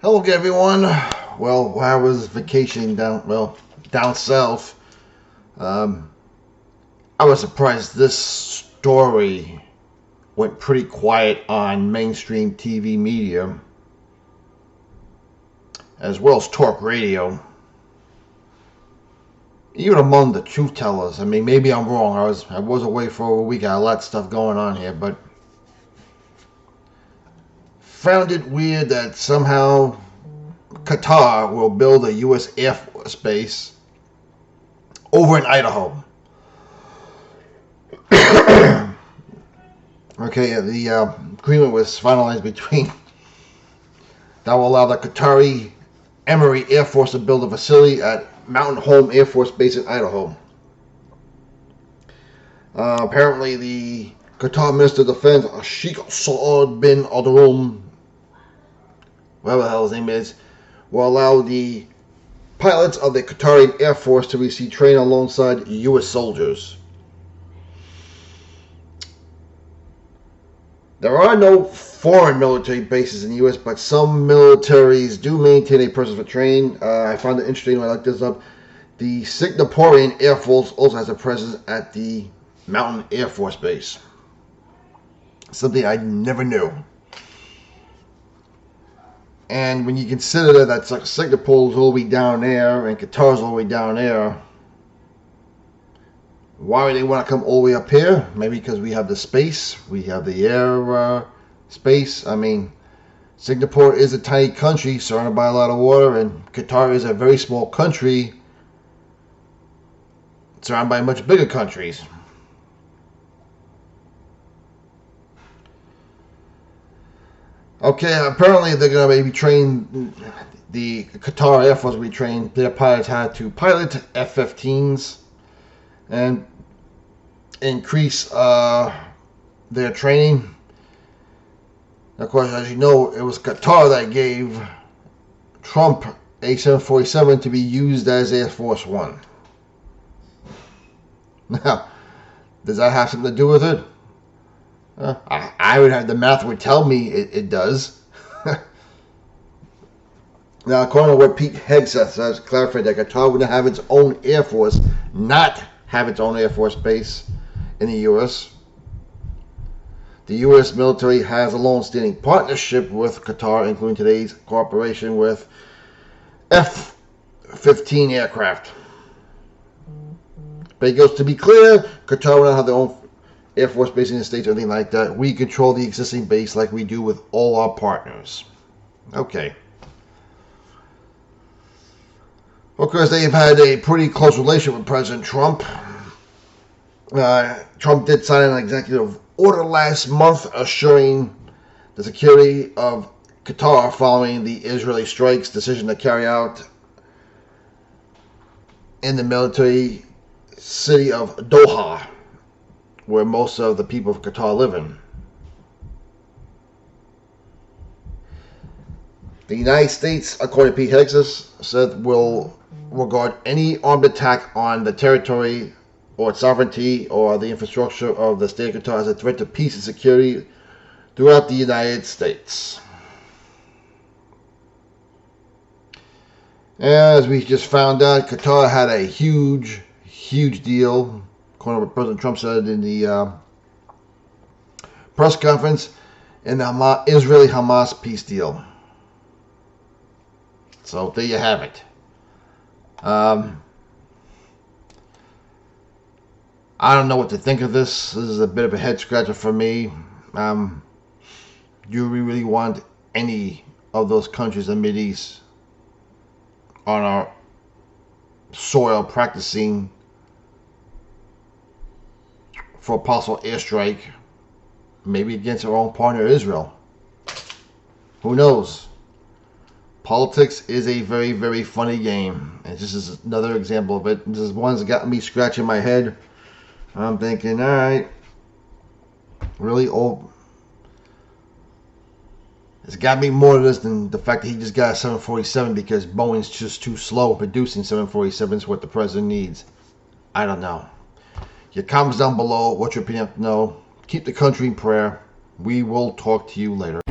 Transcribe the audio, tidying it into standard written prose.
Hello again, everyone. Well, while I was vacationing down south, I was surprised this story went pretty quiet on mainstream TV media, as well as talk radio. Even among the truth tellers. I mean, maybe I'm wrong. I was away for a week. I had a lot of stuff going on here, but found it weird that somehow Qatar will build a U.S. Air Force base over in Idaho. Okay, the agreement was finalized between that will allow the Qatari Emirate Air Force to build a facility at Mountain Home Air Force Base in Idaho. Apparently, the Qatar Minister of Defense, Sheikh Saud bin Abdulrahman, whatever the hell his name is, will allow the pilots of the Qatari Air Force to receive training alongside U.S. soldiers. There are no foreign military bases in the U.S., but some militaries do maintain a presence for training. I found it interesting when I looked this up. The Singaporean Air Force also has a presence at the Mountain Air Force Base. Something I never knew. And when you consider that Singapore's all the way down there and Qatar's all the way down there, why would they want to come all the way up here? Maybe because we have the space, we have the air space. I mean, Singapore is a tiny country surrounded by a lot of water, and Qatar is a very small country surrounded by much bigger countries. Okay, apparently they're going to maybe train, the Qatar Air Force will be trained their pilots how to pilot F-15s and increase their training. Of course, as you know, it was Qatar that gave Trump a 747 to be used as Air Force One. Now, does that have something to do with it? I would have, the math would tell me it does. Now, according to what Pete Hegseth has clarified, that Qatar would have its own Air Force, not have its own Air Force base in the U.S. The U.S. military has a long-standing partnership with Qatar, including today's cooperation with F-15 aircraft. But it goes to be clear, Qatar will not have their own Air Force base in the States or anything like that. We control the existing base like we do with all our partners. Okay. Of course, they've had a pretty close relationship with President Trump. Trump did sign an executive order last month assuring the security of Qatar following the Israeli strikes decision to carry out in the military city of Doha, where most of the people of Qatar live in. The United States, according to Pete Hegseth, said will regard any armed attack on the territory or its sovereignty or the infrastructure of the state of Qatar as a threat to peace and security throughout the United States. As we just found out, Qatar had a huge deal, according to what President Trump said in the press conference, in the Israeli-Hamas peace deal. So there you have it. I don't know what to think of this. This is a bit of a head scratcher for me. Do we really want any of those countries in the Mideast on our soil practicing for a possible airstrike, maybe against our own partner Israel? Who knows? Politics is a very, very funny game, and this is another example of it. This is one that's got me scratching my head. I'm thinking, all right, really? Oh, it's got me more of this than the fact that he just got a 747 because Boeing's just too slow producing 747s, what the president needs. I don't know. Your comments down below. What's your opinion? No. Keep the country in prayer. We will talk to you later.